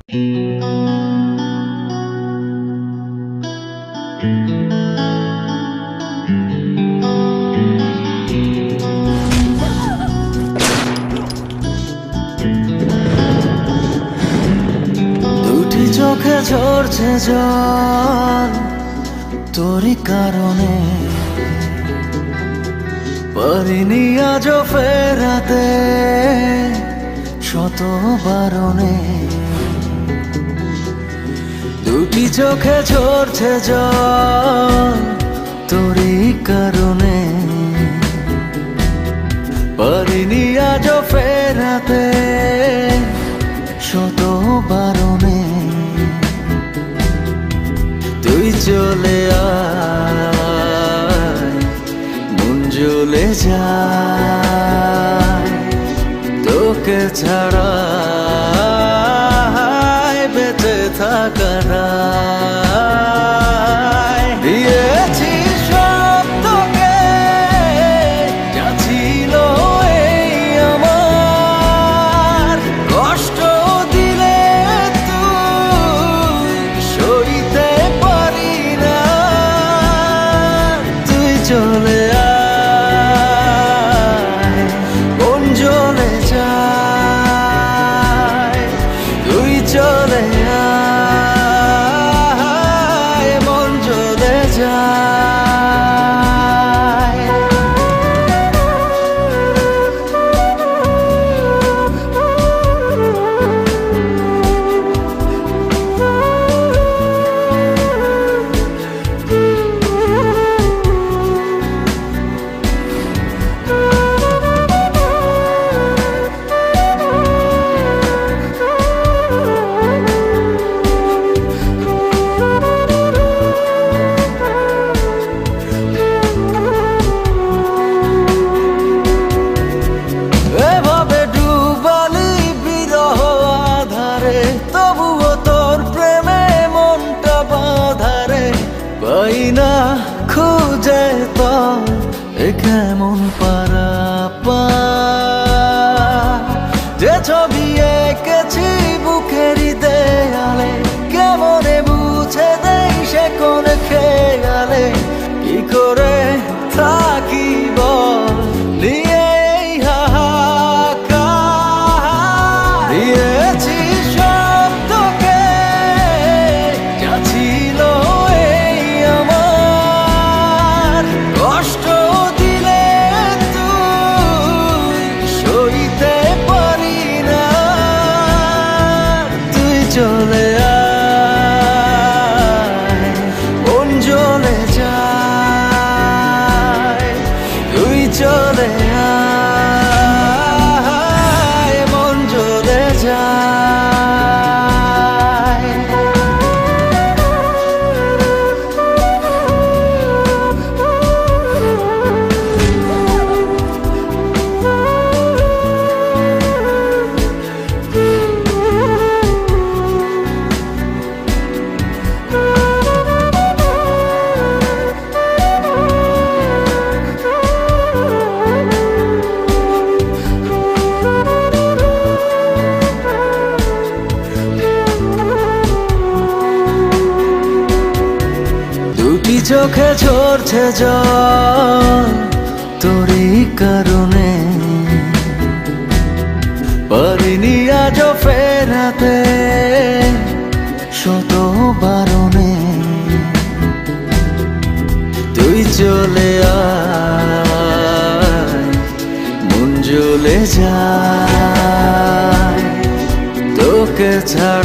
দুটি চোখে ঝরছে জল তোরই কারণে, পারিনি আজও ফেরাতে শত বারণে। দুটি চোখে ঝরছে জল তোরই কারণে, পারিনি আজও ফেরাতে শত বারণে। তুই চলে আয়, মন জ্বলে যায়, তোকে ছাড়া বেঁচে থাকা নাই। দিয়েছি সব তোকে, যা ছিল এই আমার, কষ্ট দিলে তুই সইতে পারি না। তুই চলে আয়, মন জ্বলে যায়, তুই চলে আয়, মন জ্বলে যায়। এভাবে ডুবালি বিরহ আধারে, তবুও তোর প্রেমে মনটা বাঁধারে। পাই না খুঁজে তো এ কেমন পারাপার, যে ছবি এঁকেছি বুকেরই দেয়ালে, কেমনে বুঝে দেই সে কোন খেয়ালে। কি করে থাকি বল নিয়ে এই হাহাকার। দিয়েছি সব তোকে, যা ছিল এই আমার, কষ্ট দিলে তুই সইতে পারি না। তুই চলে আয়, মন জ্বলে যায়, তুই চলে আয়, মন জ্বলে যায়। দুটি চোখে ঝরছে জল তোরই কারণে, পারিনি আজও ফেরাতে শত বারণে। তুই চলে আয়, মন জ্বলে যায়, তোকে ছাড়া